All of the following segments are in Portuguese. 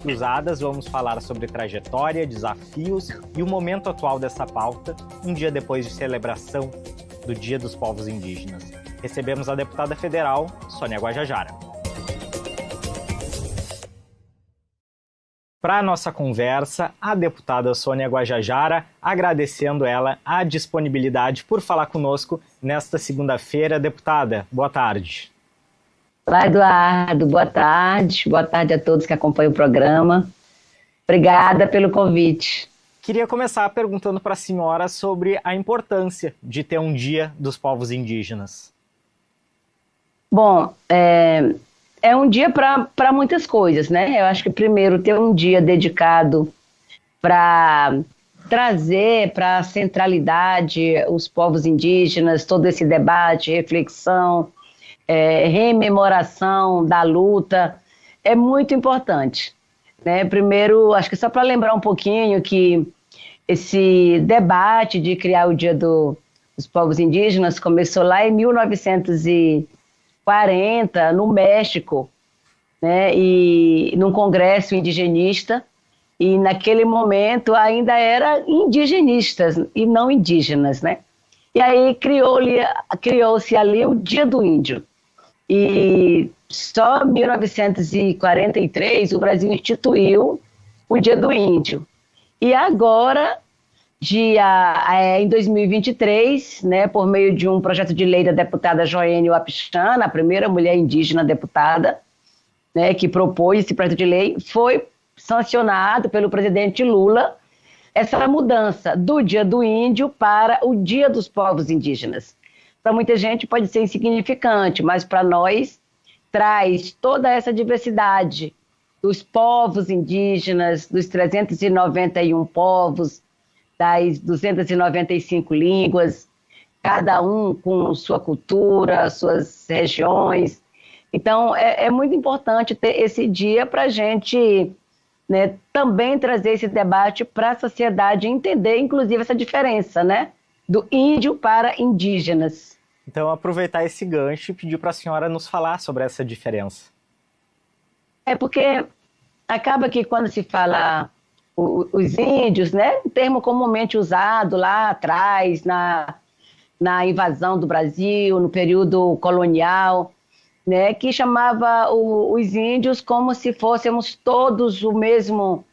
Cruzadas, vamos falar sobre trajetória, desafios e o momento atual dessa pauta, um dia depois de celebração do Dia dos Povos Indígenas. Recebemos a deputada federal, Sônia Guajajara. Para a nossa conversa, a deputada Sônia Guajajara, agradecendo ela a disponibilidade por falar conosco nesta segunda-feira. Deputada, boa tarde. Olá, Eduardo, boa tarde a todos que acompanham o programa. Obrigada pelo convite. Queria começar perguntando para a senhora sobre a importância de ter um Dia dos Povos Indígenas. Bom, é um dia para muitas coisas, né? Eu acho que primeiro ter um dia dedicado para trazer para a centralidade os povos indígenas, todo esse debate, reflexão, rememoração da luta, é muito importante, né? Primeiro, acho que só para lembrar um pouquinho que esse debate de criar o Dia dos Povos Indígenas começou lá em 1940, no México, né? E num congresso indigenista, e naquele momento ainda era indigenistas e não indígenas, né? E aí criou-se ali o Dia do Índio. E só em 1943 o Brasil instituiu o Dia do Índio. E agora, em 2023, né, por meio de um projeto de lei da deputada Joênia Wapichana, a primeira mulher indígena deputada, né, que propôs esse projeto de lei, foi sancionado pelo presidente Lula essa mudança do Dia do Índio para o Dia dos Povos Indígenas. Para muita gente pode ser insignificante, mas para nós traz toda essa diversidade dos povos indígenas, dos 391 povos, das 295 línguas, cada um com sua cultura, suas regiões. Então, é muito importante ter esse dia para a gente, né, também trazer esse debate para a sociedade entender, inclusive, essa diferença, né, do índio para indígenas. Então, aproveitar esse gancho e pedir para a senhora nos falar sobre essa diferença. Porque acaba que quando se fala os índios, né, um termo comumente usado lá atrás, na invasão do Brasil, no período colonial, né, que chamava os índios como se fôssemos todos o mesmo,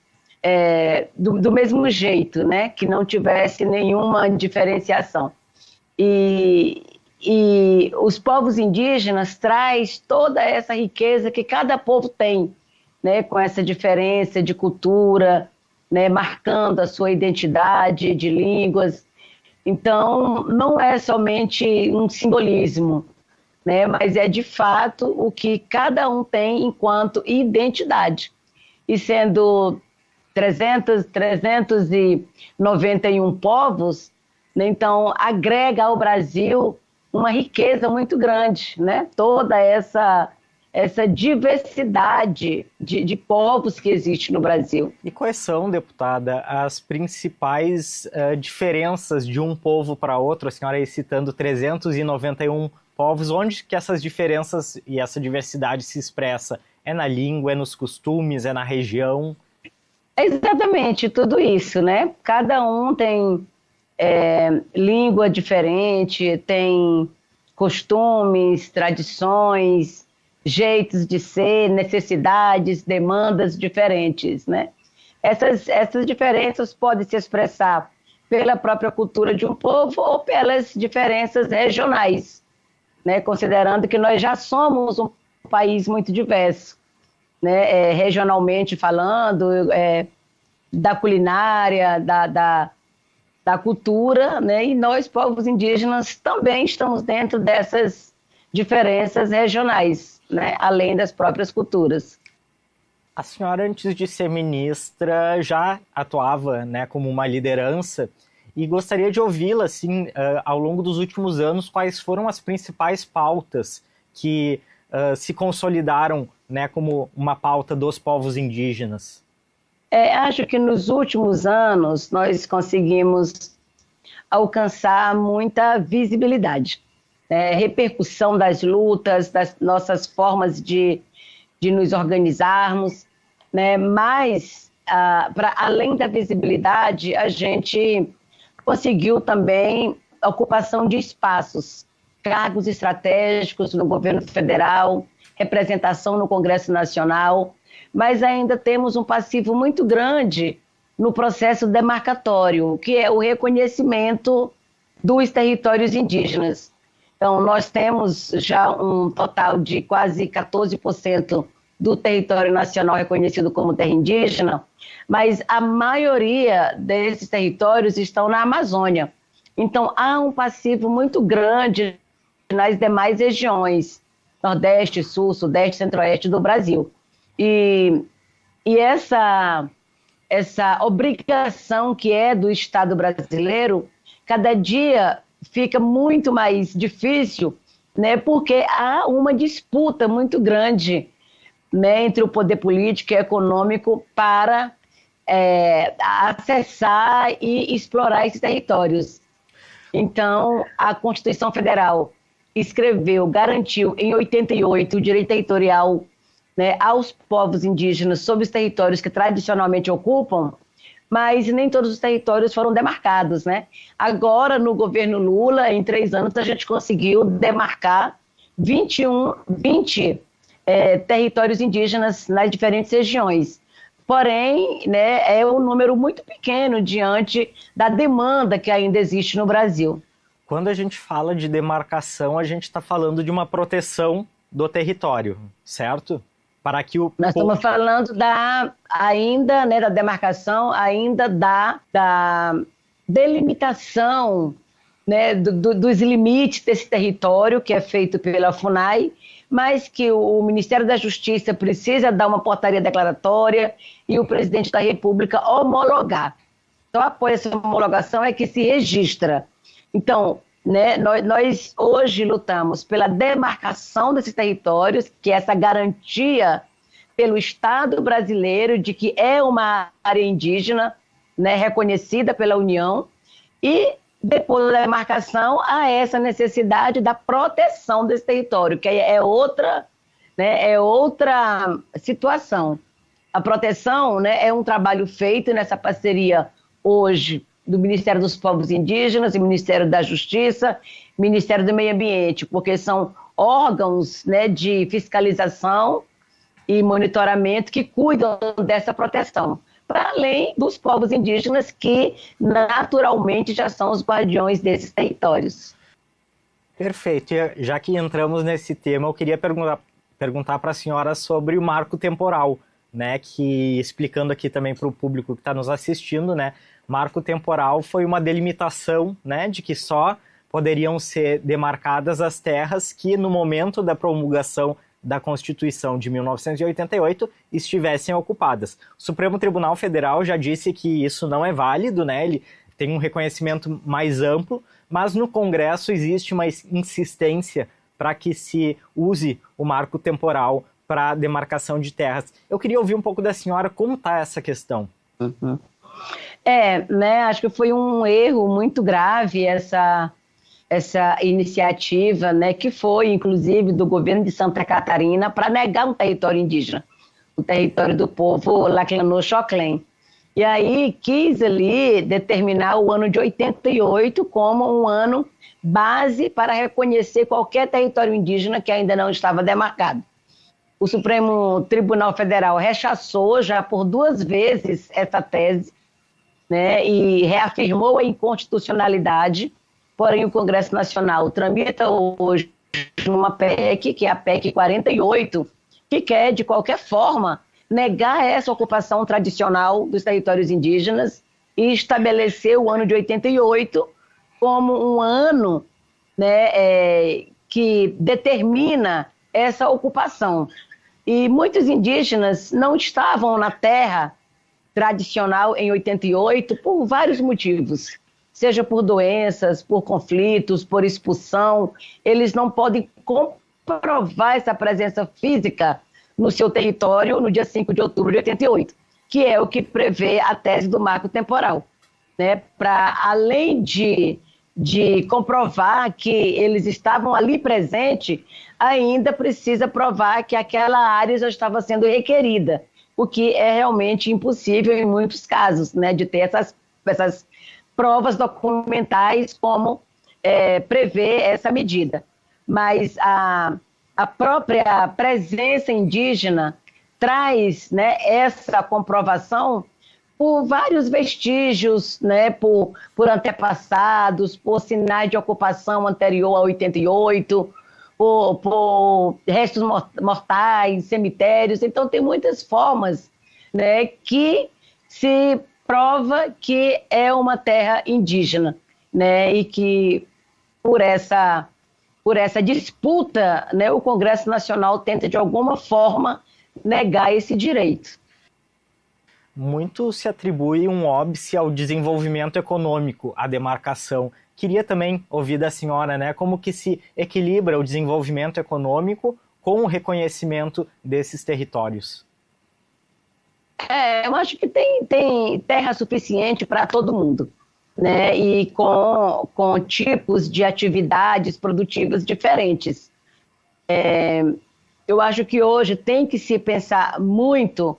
do mesmo jeito, né, que não tivesse nenhuma diferenciação. E os povos indígenas traz toda essa riqueza que cada povo tem, né, com essa diferença de cultura, né, marcando a sua identidade de línguas. Então, não é somente um simbolismo, né, mas é de fato o que cada um tem enquanto identidade. E sendo 391 povos, né, então agrega ao Brasil uma riqueza muito grande, né? Toda essa diversidade de povos que existe no Brasil. E quais são, deputada, as principais diferenças de um povo para outro? A senhora aí citando 391 povos, onde que essas diferenças e essa diversidade se expressa? É na língua, é nos costumes, é na região? É exatamente tudo isso, né? Cada um tem língua diferente, tem costumes, tradições, jeitos de ser, necessidades, demandas diferentes, né? Essas diferenças podem se expressar pela própria cultura de um povo ou pelas diferenças regionais, né? Considerando que nós já somos um país muito diverso, né? Regionalmente falando, da culinária, da cultura, né? E nós, povos indígenas, também estamos dentro dessas diferenças regionais, né? Além das próprias culturas. A senhora, antes de ser ministra, já atuava, né, como uma liderança, e gostaria de ouvi-la, assim, ao longo dos últimos anos, quais foram as principais pautas que se consolidaram, né, como uma pauta dos povos indígenas. Acho que nos últimos anos nós conseguimos alcançar muita visibilidade, repercussão das lutas, das nossas formas de nos organizarmos, né? Mas, para além da visibilidade, a gente conseguiu também a ocupação de espaços, cargos estratégicos no governo federal, representação no Congresso Nacional, mas ainda temos um passivo muito grande no processo demarcatório, que é o reconhecimento dos territórios indígenas. Então, nós temos já um total de quase 14% do território nacional reconhecido como terra indígena, mas a maioria desses territórios estão na Amazônia. Então, há um passivo muito grande nas demais regiões, Nordeste, Sul, Sudeste, Centro-Oeste do Brasil. E essa obrigação que é do Estado brasileiro, cada dia fica muito mais difícil, né, porque há uma disputa muito grande, né, entre o poder político e econômico para acessar e explorar esses territórios. Então, a Constituição Federal garantiu em 88 o direito territorial, né, aos povos indígenas sobre os territórios que tradicionalmente ocupam, mas nem todos os territórios foram demarcados, né? Agora, no governo Lula, em 3 anos, a gente conseguiu demarcar 20 territórios indígenas nas diferentes regiões. Porém, né, é um número muito pequeno diante da demanda que ainda existe no Brasil. Quando a gente fala de demarcação, a gente está falando de uma proteção do território, certo? Para que Nós estamos falando da demarcação, ainda da delimitação, né, dos limites desse território, que é feito pela FUNAI, mas que o Ministério da Justiça precisa dar uma portaria declaratória e o presidente da República homologar. Então, após essa homologação é que se registra. Então, né, nós hoje lutamos pela demarcação desses territórios, que é essa garantia pelo Estado brasileiro de que é uma área indígena, né, reconhecida pela União, e depois da demarcação há essa necessidade da proteção desse território, que é outra situação. A proteção, né, é um trabalho feito nessa parceria hoje do Ministério dos Povos Indígenas e Ministério da Justiça, Ministério do Meio Ambiente, porque são órgãos, né, de fiscalização e monitoramento que cuidam dessa proteção, para além dos povos indígenas que naturalmente já são os guardiões desses territórios. Perfeito. E já que entramos nesse tema, eu queria perguntar para a senhora sobre o marco temporal, né, que, explicando aqui também para o público que está nos assistindo, né, marco temporal foi uma delimitação, né, de que só poderiam ser demarcadas as terras que no momento da promulgação da Constituição de 1988 estivessem ocupadas. O Supremo Tribunal Federal já disse que isso não é válido, né, ele tem um reconhecimento mais amplo, mas no Congresso existe uma insistência para que se use o marco temporal para demarcação de terras. Eu queria ouvir um pouco da senhora como está essa questão. Uhum. Acho que foi um erro muito grave essa iniciativa, né, que foi, inclusive, do governo de Santa Catarina para negar um território indígena, o território do povo Laclanô-Xoclen. E aí quis ali determinar o ano de 88 como um ano base para reconhecer qualquer território indígena que ainda não estava demarcado. O Supremo Tribunal Federal rechaçou já por 2 vezes essa tese, né, e reafirmou a inconstitucionalidade. Porém, o Congresso Nacional tramita hoje uma PEC, que é a PEC 48, que quer, de qualquer forma, negar essa ocupação tradicional dos territórios indígenas e estabelecer o ano de 88 como um ano, né, que determina essa ocupação. E muitos indígenas não estavam na terra tradicional em 88 por vários motivos, seja por doenças, por conflitos, por expulsão. Eles não podem comprovar essa presença física no seu território no dia 5 de outubro de 88, que é o que prevê a tese do marco temporal, né? Para, além de comprovar que eles estavam ali presentes, ainda precisa provar que aquela área já estava sendo requerida o que é realmente impossível em muitos casos, né, de ter essas provas documentais como prevê essa medida. Mas a própria presença indígena traz, né, essa comprovação por vários vestígios, né, por antepassados, por sinais de ocupação anterior a 88, por restos mortais, cemitérios. Então, tem muitas formas, né, que se prova que é uma terra indígena, né, e que por essa disputa, né, o Congresso Nacional tenta, de alguma forma, negar esse direito. Muito se atribui um óbice ao desenvolvimento econômico, à demarcação. Queria também ouvir da senhora, né, como que se equilibra o desenvolvimento econômico com o reconhecimento desses territórios. Eu acho que tem terra suficiente para todo mundo, né, e com tipos de atividades produtivas diferentes. Eu acho que hoje tem que se pensar muito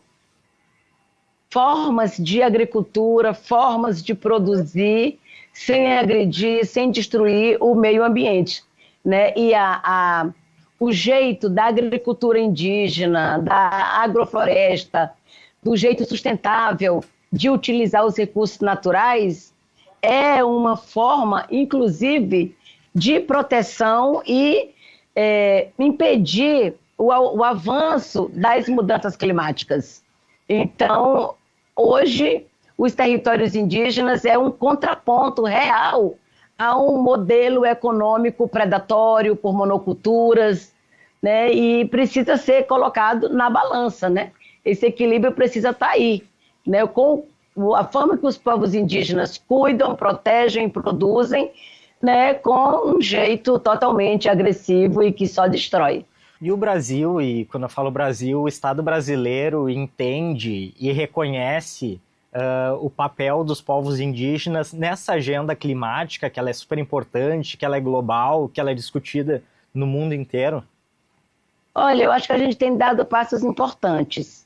formas de agricultura, formas de produzir sem agredir, sem destruir o meio ambiente, né? E o jeito da agricultura indígena, da agrofloresta, do jeito sustentável de utilizar os recursos naturais é uma forma, inclusive, de proteção e impedir o avanço das mudanças climáticas. Então, hoje, os territórios indígenas é um contraponto real a um modelo econômico predatório por monoculturas, né? E precisa ser colocado na balança, né? Esse equilíbrio precisa estar aí, né? Com a forma que os povos indígenas cuidam, protegem, produzem, né? Com um jeito totalmente agressivo e que só destrói. E o Brasil, e quando eu falo Brasil, o Estado brasileiro entende e reconhece o papel dos povos indígenas nessa agenda climática, que ela é super importante, que ela é global, que ela é discutida no mundo inteiro? Olha, eu acho que a gente tem dado passos importantes.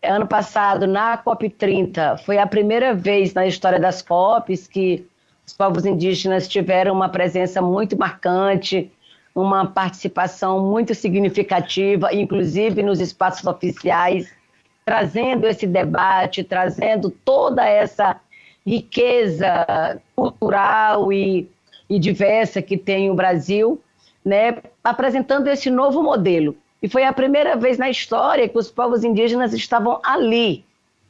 Ano passado, na COP30, foi a primeira vez na história das COPs que os povos indígenas tiveram uma presença muito marcante, uma participação muito significativa, inclusive nos espaços oficiais, trazendo esse debate, trazendo toda essa riqueza cultural e diversa que tem o Brasil, né, apresentando esse novo modelo. E foi a primeira vez na história que os povos indígenas estavam ali,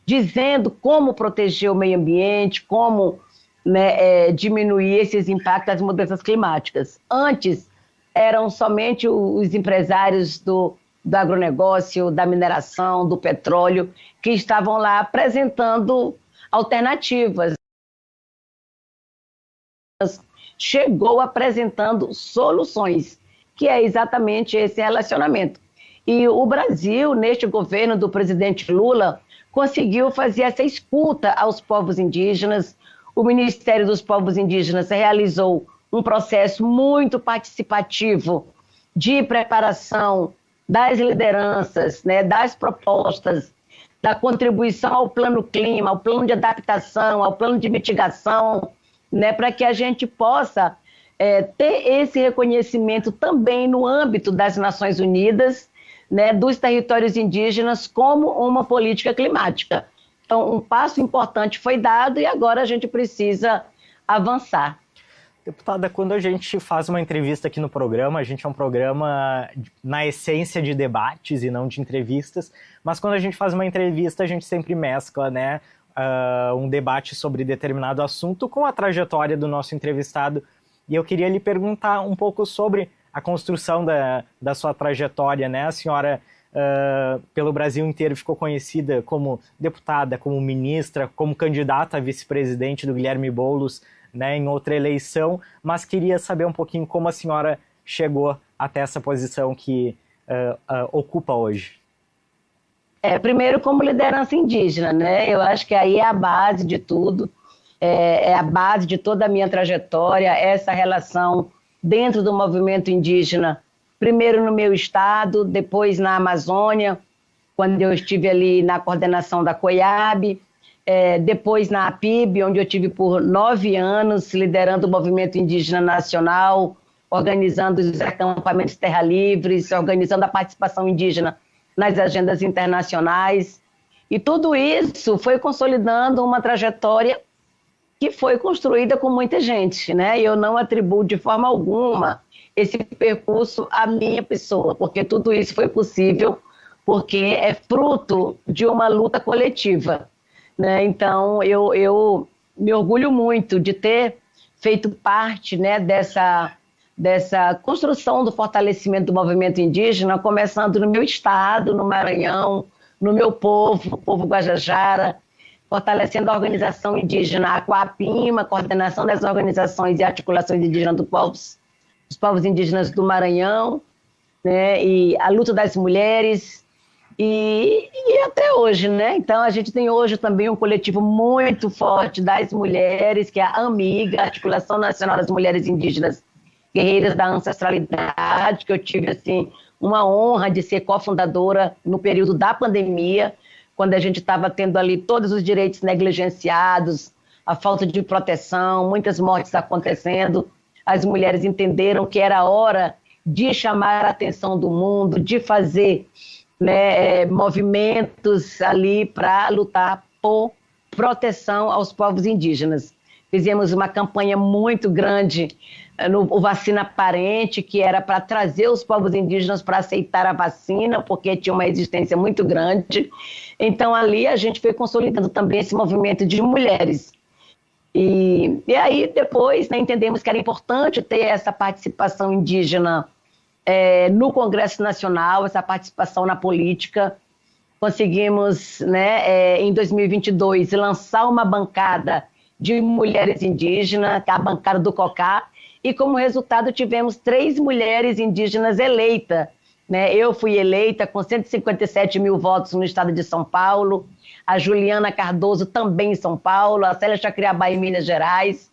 dizendo como proteger o meio ambiente, como, né, diminuir esses impactos das mudanças climáticas. Antes, eram somente os empresários do agronegócio, da mineração, do petróleo, que estavam lá apresentando alternativas. Chegou apresentando soluções, que é exatamente esse relacionamento. E o Brasil, neste governo do presidente Lula, conseguiu fazer essa escuta aos povos indígenas. O Ministério dos Povos Indígenas realizou um processo muito participativo de preparação das lideranças, né, das propostas, da contribuição ao plano clima, ao plano de adaptação, ao plano de mitigação, né, para que a gente possa ter esse reconhecimento também no âmbito das Nações Unidas, né, dos territórios indígenas como uma política climática. Então, um passo importante foi dado e agora a gente precisa avançar. Deputada, quando a gente faz uma entrevista aqui no programa, a gente é um programa na essência de debates e não de entrevistas, mas quando a gente faz uma entrevista, a gente sempre mescla, né, um debate sobre determinado assunto com a trajetória do nosso entrevistado. E eu queria lhe perguntar um pouco sobre a construção da sua trajetória, né? A senhora, pelo Brasil inteiro, ficou conhecida como deputada, como ministra, como candidata a vice-presidente do Guilherme Boulos, né, em outra eleição, mas queria saber um pouquinho como a senhora chegou até essa posição que ocupa hoje. Primeiro, como liderança indígena, né? Eu acho que aí é a base de tudo, é a base de toda a minha trajetória, essa relação dentro do movimento indígena, primeiro no meu estado, depois na Amazônia, quando eu estive ali na coordenação da COIAB, depois na APIB, onde eu tive por 9 anos, liderando o movimento indígena nacional, organizando os acampamentos terra livres, organizando a participação indígena nas agendas internacionais. E tudo isso foi consolidando uma trajetória que foi construída com muita gente, né? Eu não atribuo de forma alguma esse percurso à minha pessoa, porque tudo isso foi possível porque é fruto de uma luta coletiva, né? Então, eu me orgulho muito de ter feito parte, né, dessa construção do fortalecimento do movimento indígena, começando no meu estado, no Maranhão, no meu povo, o povo Guajajara, fortalecendo a organização indígena Aquapima, coordenação das organizações e articulações indígenas dos povos indígenas do Maranhão, né, e a luta das mulheres, e até hoje, né? Então, a gente tem hoje também um coletivo muito forte das mulheres, que é a AMIGA, Articulação Nacional das Mulheres Indígenas Guerreiras da Ancestralidade, que eu tive, assim, uma honra de ser cofundadora no período da pandemia, quando a gente estava tendo ali todos os direitos negligenciados, a falta de proteção, muitas mortes acontecendo. As mulheres entenderam que era hora de chamar a atenção do mundo, de fazer, né, movimentos ali para lutar por proteção aos povos indígenas. Fizemos uma campanha muito grande no Vacina Parente, que era para trazer os povos indígenas para aceitar a vacina, porque tinha uma resistência muito grande. Então, ali a gente foi consolidando também esse movimento de mulheres. E aí, depois, né, entendemos que era importante ter essa participação indígena no Congresso Nacional, essa participação na política. Conseguimos, né, em 2022, lançar uma bancada de mulheres indígenas, a bancada do COCA, e como resultado tivemos 3 mulheres indígenas eleitas, né? Eu fui eleita com 157 mil votos no estado de São Paulo, a Juliana Cardoso também em São Paulo, a Célia Chacriabá em Minas Gerais.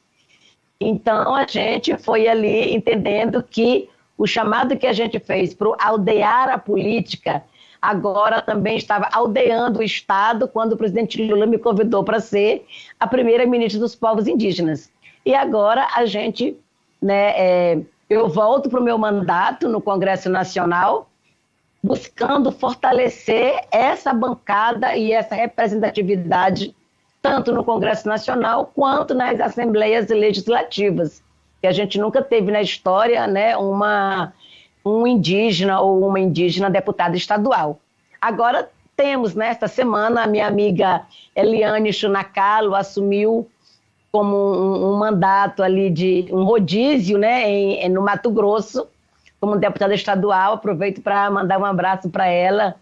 Então a gente foi ali entendendo que o chamado que a gente fez para aldear a política agora também estava aldeando o Estado quando o presidente Lula me convidou para ser a primeira-ministra dos povos indígenas. E agora a gente, né, eu volto para o meu mandato no Congresso Nacional, buscando fortalecer essa bancada e essa representatividade, tanto no Congresso Nacional quanto nas assembleias legislativas, que a gente nunca teve na história, né, um indígena ou uma indígena deputada estadual. Agora temos, nesta semana, a minha amiga Eliane Chunacalo assumiu como um mandato ali de um rodízio, né, no Mato Grosso, como deputada estadual. Aproveito para mandar um abraço para ela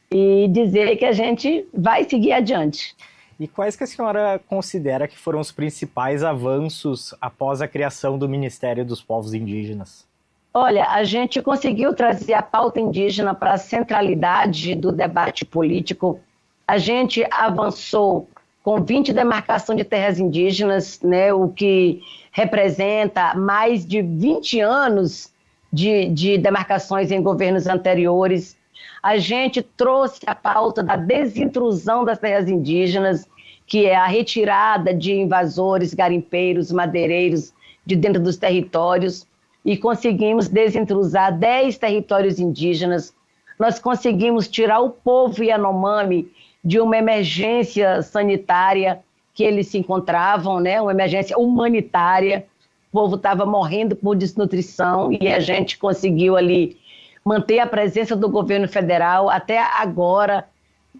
e dizer que a gente vai seguir adiante. E quais que a senhora considera que foram os principais avanços após a criação do Ministério dos Povos Indígenas? Olha, a gente conseguiu trazer a pauta indígena para a centralidade do debate político. A gente avançou com 20 demarcações de terras indígenas, né, o que representa mais de 20 anos de demarcações em governos anteriores. A gente trouxe a pauta da desintrusão das terras indígenas, que é a retirada de invasores, garimpeiros, madeireiros de dentro dos territórios, e conseguimos desintrusar 10 territórios indígenas. Nós conseguimos tirar o povo Yanomami de uma emergência sanitária que eles se encontravam, né? Uma emergência humanitária. O povo estava morrendo por desnutrição e a gente conseguiu ali manter a presença do governo federal até agora,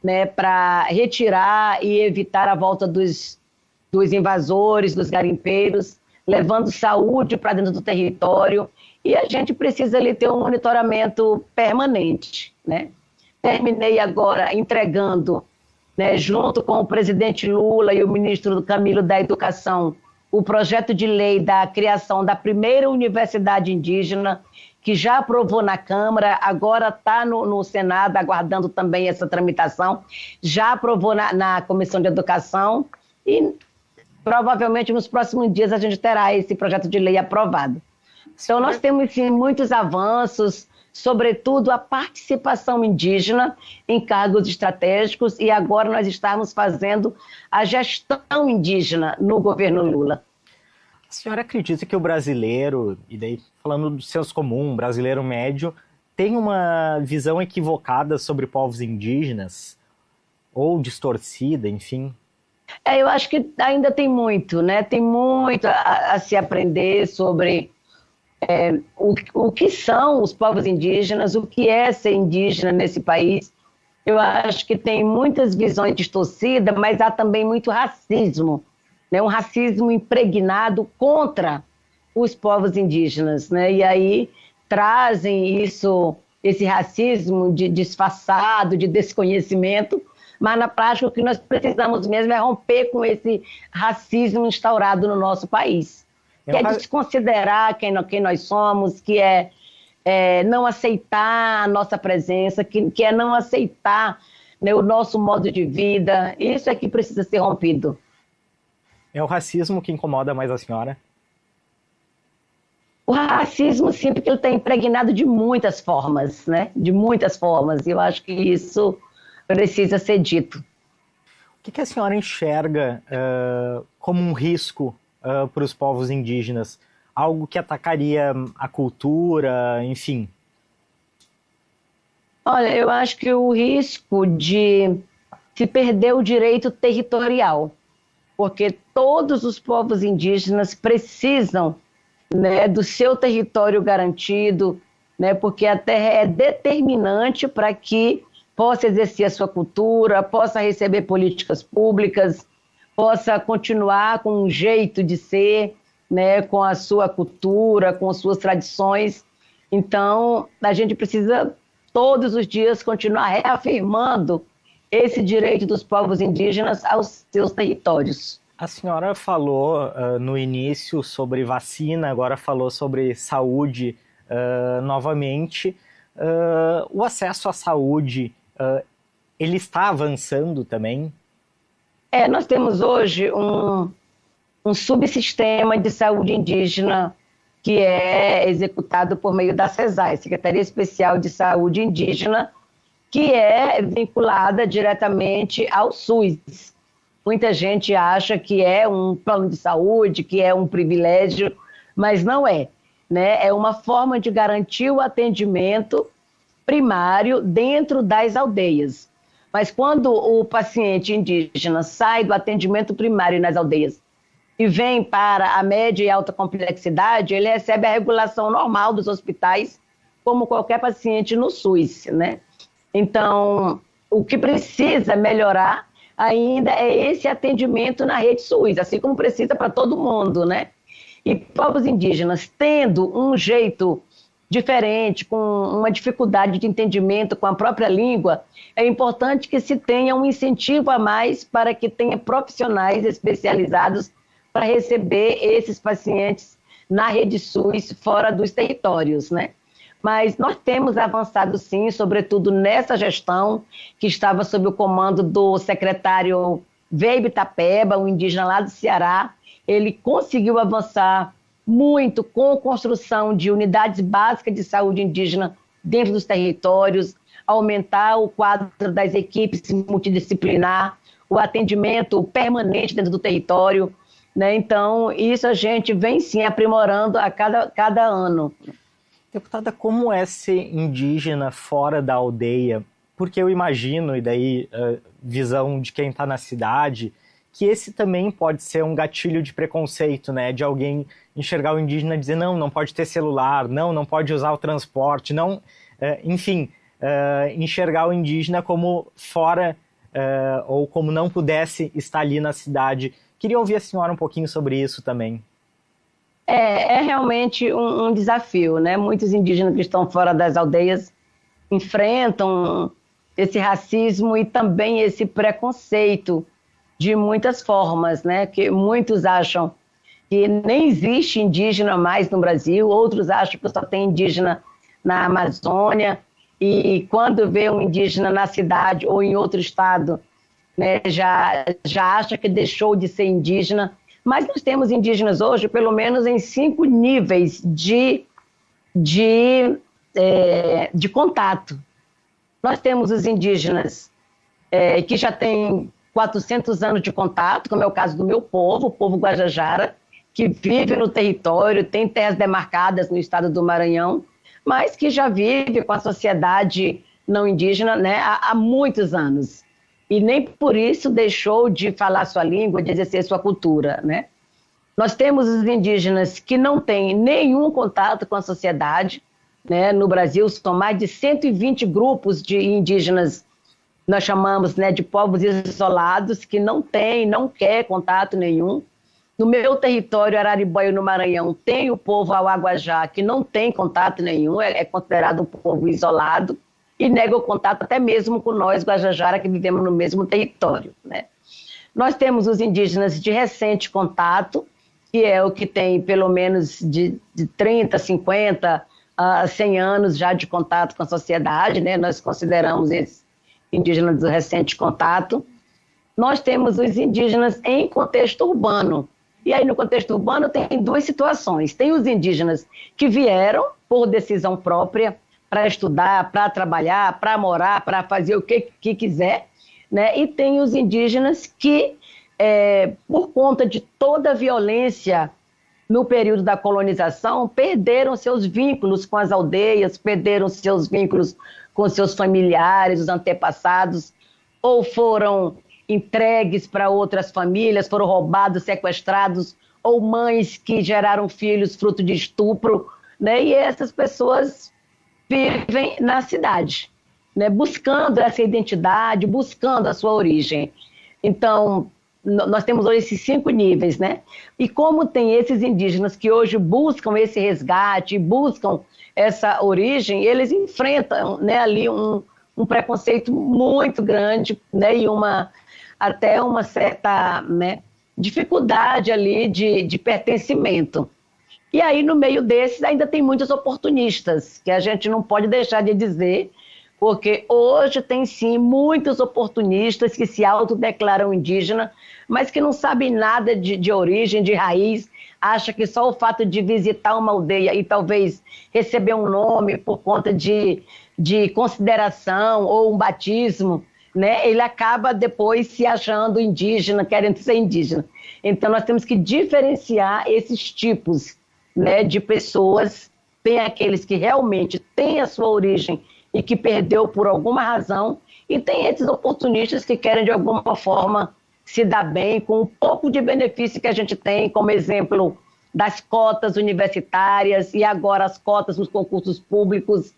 né, para retirar e evitar a volta dos invasores, dos garimpeiros, levando saúde para dentro do território, e a gente precisa ali ter um monitoramento permanente, né? Terminei agora entregando, né, junto com o presidente Lula e o ministro Camilo da Educação, o projeto de lei da criação da primeira universidade indígena, que já aprovou na Câmara, agora está no Senado, aguardando também essa tramitação, já aprovou na Comissão de Educação e provavelmente nos próximos dias a gente terá esse projeto de lei aprovado. Então nós temos sim muitos avanços, sobretudo a participação indígena em cargos estratégicos, e agora nós estamos fazendo a gestão indígena no governo Lula. A senhora acredita que o brasileiro, e daí falando do senso comum, brasileiro médio, tem uma visão equivocada sobre povos indígenas? Ou distorcida, enfim? Eu acho que ainda tem muito, né? Tem muito a se aprender sobre o que são os povos indígenas, o que é ser indígena nesse país. Eu acho que tem muitas visões distorcidas, mas há também muito racismo, né? Um racismo impregnado contra os povos indígenas, né? E aí trazem esse racismo disfarçado, de desconhecimento, mas na prática o que nós precisamos mesmo é romper com esse racismo instaurado no nosso país. Que é desconsiderar quem nós somos, que é não aceitar a nossa presença, que é não aceitar, né, o nosso modo de vida. Isso é que precisa ser rompido. É o racismo que incomoda mais a senhora? O racismo, sim, porque ele está impregnado de muitas formas, né? De muitas formas. E eu acho que isso precisa ser dito. O que a senhora enxerga como um risco para os povos indígenas? Algo que atacaria a cultura, enfim? Olha, eu acho que o risco de se perder o direito territorial, porque todos os povos indígenas precisam, né, do seu território garantido, né, porque a terra é determinante para que possa exercer a sua cultura, possa receber políticas públicas, possa continuar com um jeito de ser, né, com a sua cultura, com as suas tradições. Então, a gente precisa todos os dias continuar reafirmando esse direito dos povos indígenas aos seus territórios. A senhora falou no início sobre vacina, agora falou sobre saúde novamente. O acesso à saúde, ele está avançando também? Nós temos hoje um subsistema de saúde indígena que é executado por meio da SESAI, Secretaria Especial de Saúde Indígena, que é vinculada diretamente ao SUS. Muita gente acha que é um plano de saúde, que é um privilégio, mas não é, né? É uma forma de garantir o atendimento primário dentro das aldeias. Mas quando o paciente indígena sai do atendimento primário nas aldeias e vem para a média e alta complexidade, ele recebe a regulação normal dos hospitais, como qualquer paciente no SUS, né? Então, o que precisa melhorar ainda é esse atendimento na rede SUS, assim como precisa para todo mundo, né? E povos indígenas tendo um jeito diferente, com uma dificuldade de entendimento com a própria língua, é importante que se tenha um incentivo a mais para que tenha profissionais especializados para receber esses pacientes na rede SUS fora dos territórios, né? Mas nós temos avançado sim, sobretudo nessa gestão que estava sob o comando do secretário Veibe Tapeba, um indígena lá do Ceará. Ele conseguiu avançar muito com a construção de unidades básicas de saúde indígena dentro dos territórios, aumentar o quadro das equipes multidisciplinar, o atendimento permanente dentro do território, né? Então, isso a gente vem sim aprimorando a cada ano. Deputada, como é ser indígena fora da aldeia? Porque eu imagino, e daí visão de quem está na cidade, que esse também pode ser um gatilho de preconceito, né? De alguém enxergar o indígena e dizer não pode ter celular, não pode usar o transporte, enfim, enxergar o indígena como fora ou como não pudesse estar ali na cidade. Queria ouvir a senhora um pouquinho sobre isso também. É realmente um desafio, né? Muitos indígenas que estão fora das aldeias enfrentam esse racismo e também esse preconceito de muitas formas, né? Que muitos acham que nem existe indígena mais no Brasil, outros acham que só tem indígena na Amazônia, e quando vê um indígena na cidade ou em outro estado, né, já acha que deixou de ser indígena. Mas nós temos indígenas hoje, pelo menos em 5 níveis de de contato. Nós temos os indígenas que já têm 400 anos de contato, como é o caso do meu povo, o povo Guajajara, que vive no território, tem terras demarcadas no estado do Maranhão, mas que já vive com a sociedade não indígena, né, há muitos anos. E nem por isso deixou de falar sua língua, de exercer sua cultura, né? Nós temos os indígenas que não têm nenhum contato com a sociedade, né? No Brasil são mais de 120 grupos de indígenas, nós chamamos, né, de povos isolados, que não quer contato nenhum. No meu território, Araribóia, no Maranhão, tem o povo Auaguajá, que não tem contato nenhum, é considerado um povo isolado, e nega o contato até mesmo com nós, Guajajara, que vivemos no mesmo território, né? Nós temos os indígenas de recente contato, que é o que tem pelo menos de 30, 50 a 100 anos já de contato com a sociedade, né? Nós consideramos esses indígenas de recente contato. Nós temos os indígenas em contexto urbano. E aí, no contexto urbano, tem duas situações. Tem os indígenas que vieram por decisão própria para estudar, para trabalhar, para morar, para fazer o que quiser, né? E tem os indígenas que, por conta de toda a violência no período da colonização, perderam seus vínculos com as aldeias, perderam seus vínculos com seus familiares, os antepassados, ou foram entregues para outras famílias, foram roubados, sequestrados, ou mães que geraram filhos fruto de estupro, né? E essas pessoas vivem na cidade, né? Buscando essa identidade, buscando a sua origem. Então, nós temos hoje esses 5 níveis, né? E como tem esses indígenas que hoje buscam esse resgate, buscam essa origem, eles enfrentam, né, ali um preconceito muito grande, né, e até uma certa, né, dificuldade ali de pertencimento. E aí, no meio desses, ainda tem muitos oportunistas, que a gente não pode deixar de dizer, porque hoje tem, sim, muitos oportunistas que se autodeclaram indígena, mas que não sabem nada de origem, de raiz, acha que só o fato de visitar uma aldeia e talvez receber um nome por conta de consideração ou um batismo, né, ele acaba depois se achando indígena, querendo ser indígena. Então, nós temos que diferenciar esses tipos, né, de pessoas. Tem aqueles que realmente têm a sua origem e que perdeu por alguma razão, e tem esses oportunistas que querem, de alguma forma, se dar bem com um pouco de benefício que a gente tem, como exemplo das cotas universitárias e agora as cotas nos concursos públicos,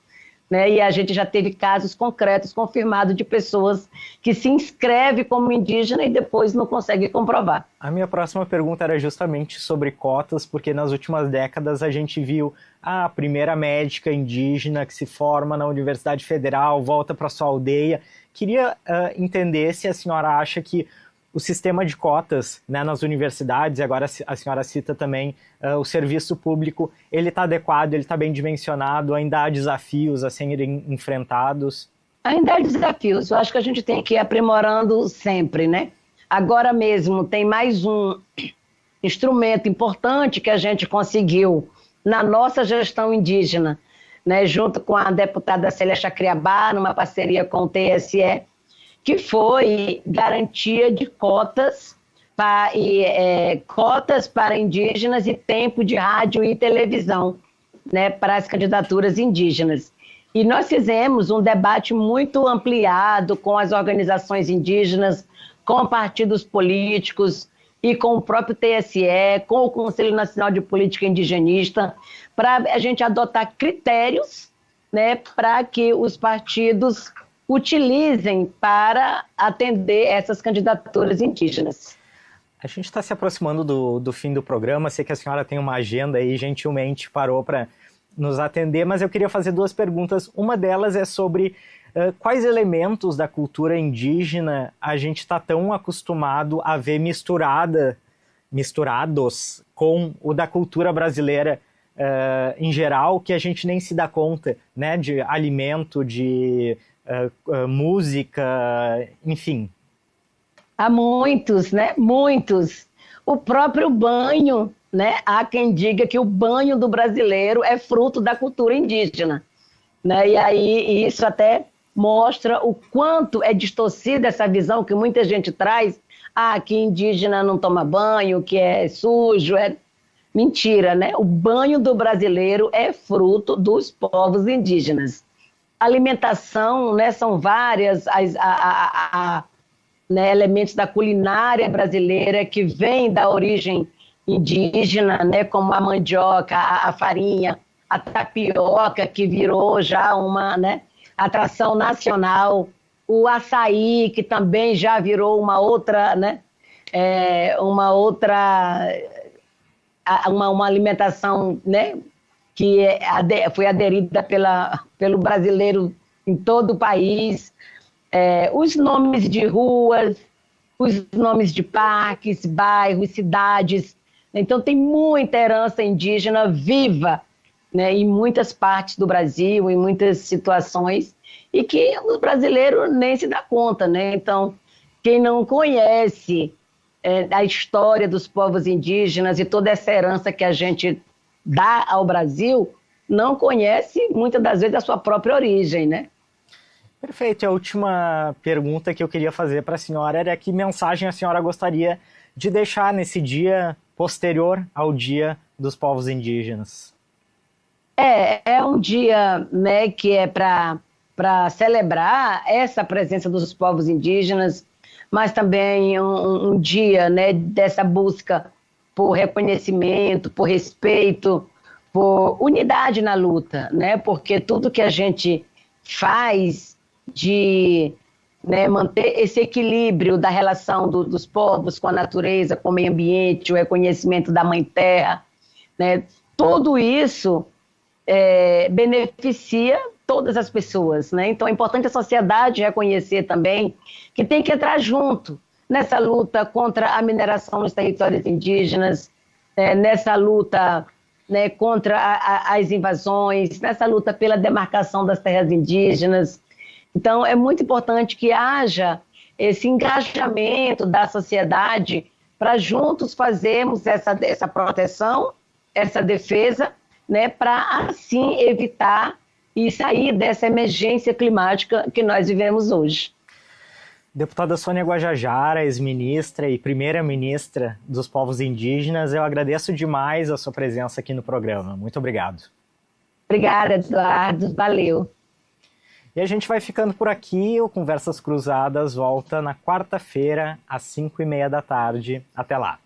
né? E a gente já teve casos concretos confirmados de pessoas que se inscrevem como indígena e depois não conseguem comprovar. A minha próxima pergunta era justamente sobre cotas, porque nas últimas décadas a gente viu a primeira médica indígena que se forma na Universidade Federal, volta para sua aldeia. Queria entender se a senhora acha que o sistema de cotas, né, nas universidades, e agora a senhora cita também o serviço público, ele está adequado, ele está bem dimensionado, ainda há desafios a serem enfrentados? Ainda há desafios, eu acho que a gente tem que ir aprimorando sempre, né? Agora mesmo tem mais um instrumento importante que a gente conseguiu na nossa gestão indígena, né, junto com a deputada Célia Chacriabá, numa parceria com o TSE, que foi garantia de cotas para indígenas e tempo de rádio e televisão, né, para as candidaturas indígenas. E nós fizemos um debate muito ampliado com as organizações indígenas, com partidos políticos e com o próprio TSE, com o Conselho Nacional de Política Indigenista, para a gente adotar critérios, né, para que os partidos utilizem para atender essas candidaturas indígenas. A gente está se aproximando do fim do programa, sei que a senhora tem uma agenda e gentilmente parou para nos atender, mas eu queria fazer 2 perguntas. Uma delas é sobre quais elementos da cultura indígena a gente está tão acostumado a ver misturados com o da cultura brasileira em geral, que a gente nem se dá conta, né, de alimento, de música, enfim. Há muitos, né? Muitos. O próprio banho, né? Há quem diga que o banho do brasileiro é fruto da cultura indígena. né? E aí isso até mostra o quanto é distorcida essa visão que muita gente traz, que indígena não toma banho, que é sujo, mentira, né? O banho do brasileiro é fruto dos povos indígenas. A alimentação, né, são várias né, elementos da culinária brasileira que vêm da origem indígena, né, como a mandioca, a farinha, a tapioca, que virou já uma, né, atração nacional, o açaí, que também já virou uma outra, né, uma alimentação, né, que foi aderida pelo brasileiro em todo o país. Os nomes de ruas, os nomes de parques, bairros, cidades. Então, tem muita herança indígena viva, né, em muitas partes do Brasil, em muitas situações, e que o brasileiro nem se dá conta, né? Então, quem não conhece a história dos povos indígenas e toda essa herança que a gente dá ao Brasil, não conhece, muitas das vezes, a sua própria origem, né? Perfeito. E a última pergunta que eu queria fazer para a senhora era que mensagem a senhora gostaria de deixar nesse dia posterior ao Dia dos Povos Indígenas? É um dia, né, que é para celebrar essa presença dos povos indígenas, mas também um dia, né, dessa busca por reconhecimento, por respeito, por unidade na luta, né, porque tudo que a gente faz de, né, manter esse equilíbrio da relação dos povos com a natureza, com o meio ambiente, o reconhecimento da Mãe Terra, né, tudo isso beneficia todas as pessoas, né? Então é importante a sociedade reconhecer também que tem que entrar junto nessa luta contra a mineração nos territórios indígenas, nessa luta, né, contra as invasões, nessa luta pela demarcação das terras indígenas. Então é muito importante que haja esse engajamento da sociedade para juntos fazermos essa proteção, essa defesa, né, para assim evitar e sair dessa emergência climática que nós vivemos hoje. Deputada Sônia Guajajara, ex-ministra e primeira-ministra dos povos indígenas, eu agradeço demais a sua presença aqui no programa. Muito obrigado. Obrigada, Eduardo. Valeu. E a gente vai ficando por aqui. O Conversas Cruzadas volta na quarta-feira, às 5:30 da tarde. Até lá.